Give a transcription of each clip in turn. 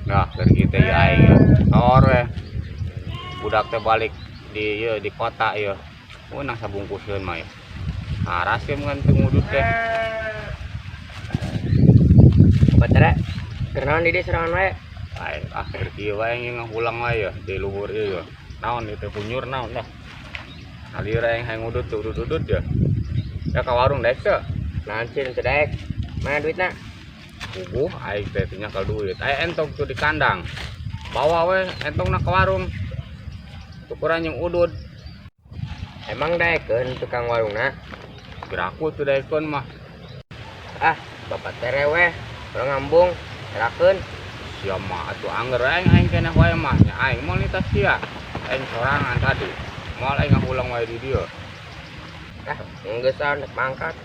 Nah, dari kita ya aing ya. Sahur we. Budak teh balik di kota ya. Oh nang sabungkuseun mah ya. Aras ke ngan teu ngudut teh. Batere kenaon di dieu serangan wae. Ai akhir kieu wae ngahulang wae ya di luhur ieu ya. Naon itu punyur naon dah. Alira yang hayang ngudut udut ya. Ya ka warung dek teh. Nancin teh dek. Mana duitna? Aing teh nyakal duit. Aya entong tuh di kandang. Bawa we entongna ke warung. Tukuran yang udud. Emang daekeun tukang warungna? Kiraku tuh daekeun mah. Ah, bapak tere weh. Kalau ngambung, serakeun. Sia mah atuh anger aing keneh wae mah. Nya aing moal nita sia. Aing sorangan tadi. Moal aing ngahulang wae di dieu. Ah, geus rek mangkat.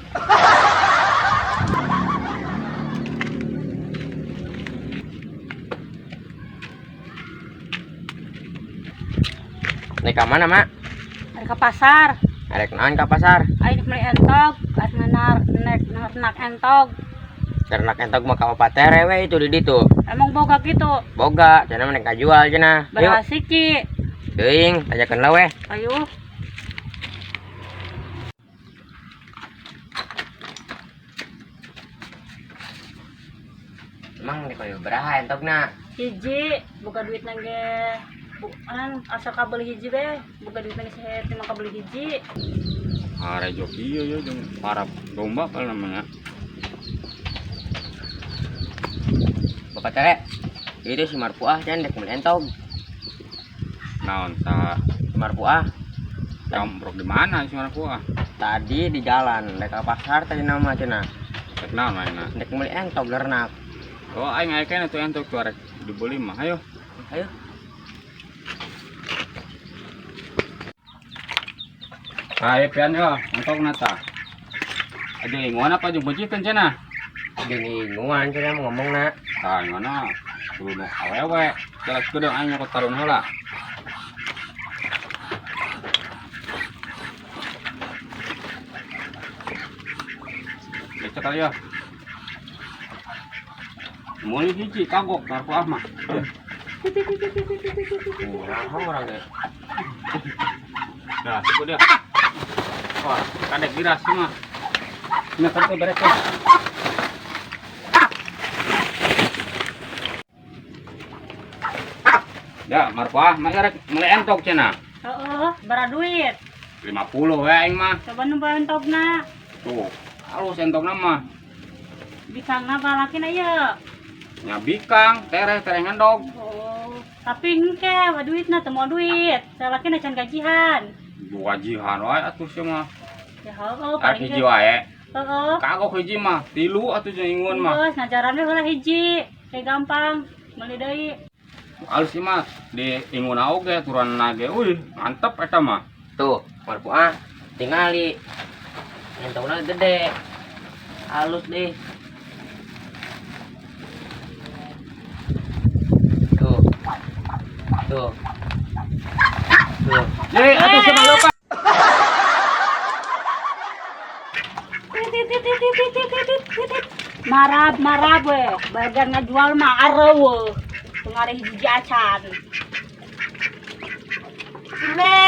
Nek ka mana, Mak? Ari ka pasar. Arek naon ka pasar? Aing beli entog, karena nek entog. Ternak entog mah ka bapak tere we itu di ditu. Emang boga gitu. Boga, cenah mah nek kajual cenah. Yuk, Berasik Ci. teuing, tajakeun lah weh. Ayo. Emang nek koyo beraha entogna? Hiji, boga duit nangge bukan asal kabel hiji be, boga duit nangge sehet mah kabel hiji. Are joki ieu jeung para domba kali namanya. Bapak tere. Itu si Marpuah cenah dek meuli entog. Naon tah Si Marpuah camprok di mana sih mana gua? tadi di jalan dek ka pasar tadi nama cenah. Cek naon mainna. Dek meuli entog lernak. Oh aing aya keneh tuh entok tuh arek dibeli mah. Ayo. Ayo. Kae pian yo, entokna tah. Ade ingon apa jeung beucikeun cenah? Bingungan cenah mau ngomongna. Tah ngana kudu nu awewe. Jelas gedeung aing nyokot tarun heula. Becek kali ya. Mulai hiji kagok karpu mah. Nah, orang deh. Dah, cukup dia. Wah, kadek diras mah. Ini kan beres ya. Ya, marpah, mah rek mulai entok cenah. Heeh, bara duit. 50 we aing mah. Coba nu entogna. Tuh, halus entokna mah. Bikangna balaki na ieu. Nya bikang, tereh ngendog. Oh, tapi engke wa duitna teu moal duit. Salaki na can gajihan. Dua jihan wae atuh sia mah. Ya heuh, Arek hiji wae. Heeh. Kagok hiji mah, 3 atuh jeung ingun mah. Geus ngajaran we heula hiji. Teh gampang. Meuli deui. Halus ieu mah di inguna oge turanna ge. Wih, mantep eta mah. Tuh, Marpuah tingali. Entogna gede. Halus deh. Tuh. Tuh. Tuh. Ye, atuh sia mah leupat. Marab we. Bagan ngajual mah areueuh. Tungare hiji acan. Le.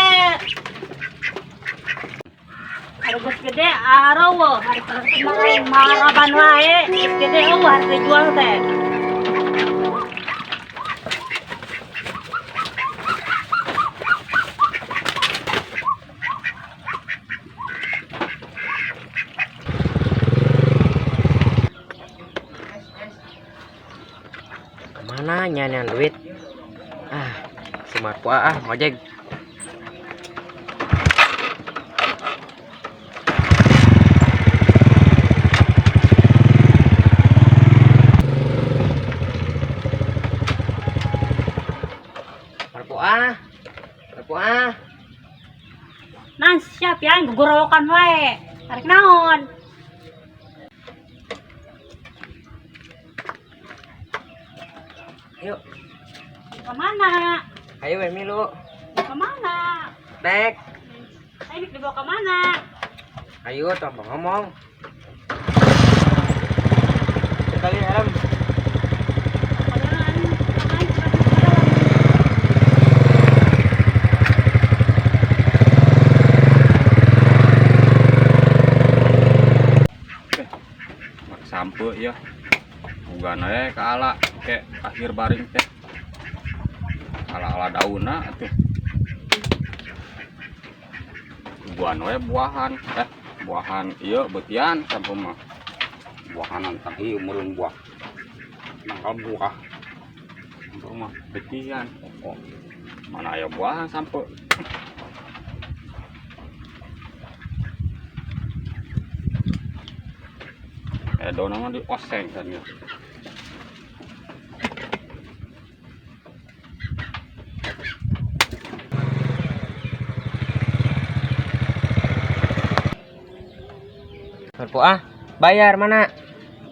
Harga gede areueuh, harga kemarin maraban wae. Gede eueuh harga jual teh. Mana nyanyian duit? Ah, si Marpuah ngojek. Marpuah. Nan siap ya gugurawokan wae. Tarik naon? Yuk, Ke mana? ayo we milu. Ke mana? Dek, Ini dibawa ke mana? ayo tambah ngomong. Sekali helm. Kalian iya bukan kaala kayak akhir baring teh ala dauna atuh buah buahan buahan iya betian sampai mah buahanan tapi umurun buah nangkal buah sampai mah betian oh mana aya buahan sampai dona mah di oseng kan ya. Marpo bayar mana?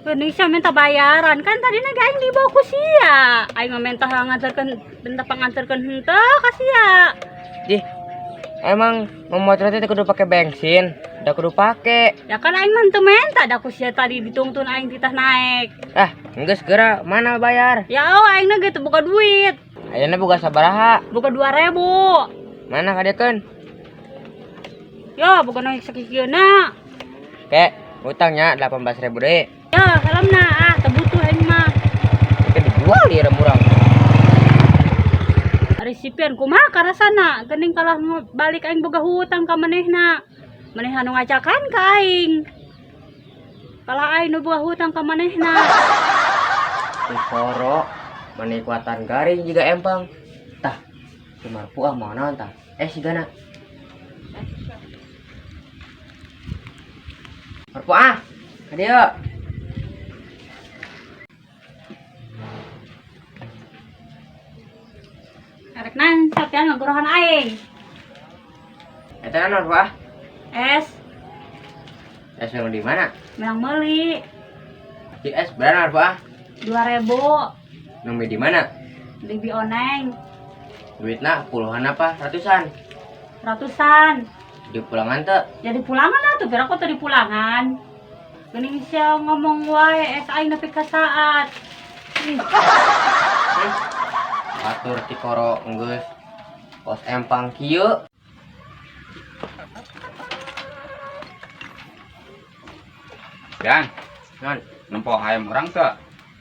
Geuning sia minta bayaran kan tadi na aing dibawa ku sia. Aing mah minta nganterkeun minta panganterkeun henteu ka sia. Dih, emang motor teh kudu pakai bensin, udah kudu pake. Ya kan aing mah teu minta da ku sia tadi ditungtun aing titah naik. Geus geura mana bayar? Ya aing na ge teu boga duit. Ayeuna boga sabaraha? Boga 2.000. Mana kadekeun? Ya boga naik sakikieuna. Kek, utangnya 18.000 deh. Ya salamna teu butuh aing mah. Kan dijual di remurang. Ari sipian kumaha karasana geuning kalah balik aing boga hutang ka manehna. Manehna nu ngajakan ka aing. Kalah aing nu boga hutang ka manehna. Soro, mana kuatan garing juga empang. Tah, cuma puah mau naon tah? Sigana. Marpo adio. Arek nan sapian ngagorohan aing. Eta naon Marpo Es Es yang di mana? menang meuli Di es berapa Marpo 2.000 Nunggu di mana? di Bioneng Duitna puluhan apa ratusan? ratusan. Di pulangan teh. Jadi pulangan atuh pira kok teu di pulangan. Geuning sia ngomong wae es aing nepi ka saat. Atur ti koro geus pos empang kieu. Dan Non, nempo ayam orang teh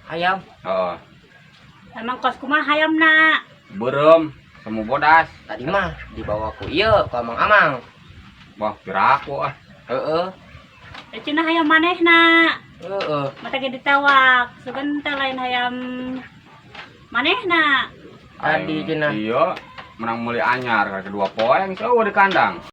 ayam. oh Emang kos kumaha hayamna? berem semu bodas Tadi mah dibawa ku ieu ku amang-amang. wah kira aku Heeh. Da cenah hayam manehna. Heeh. Mata ge ditewak. Sugan teh lain hayam manehna. Tadi cenah. iya menang mulai anyar kedua poeng seueuh di kandang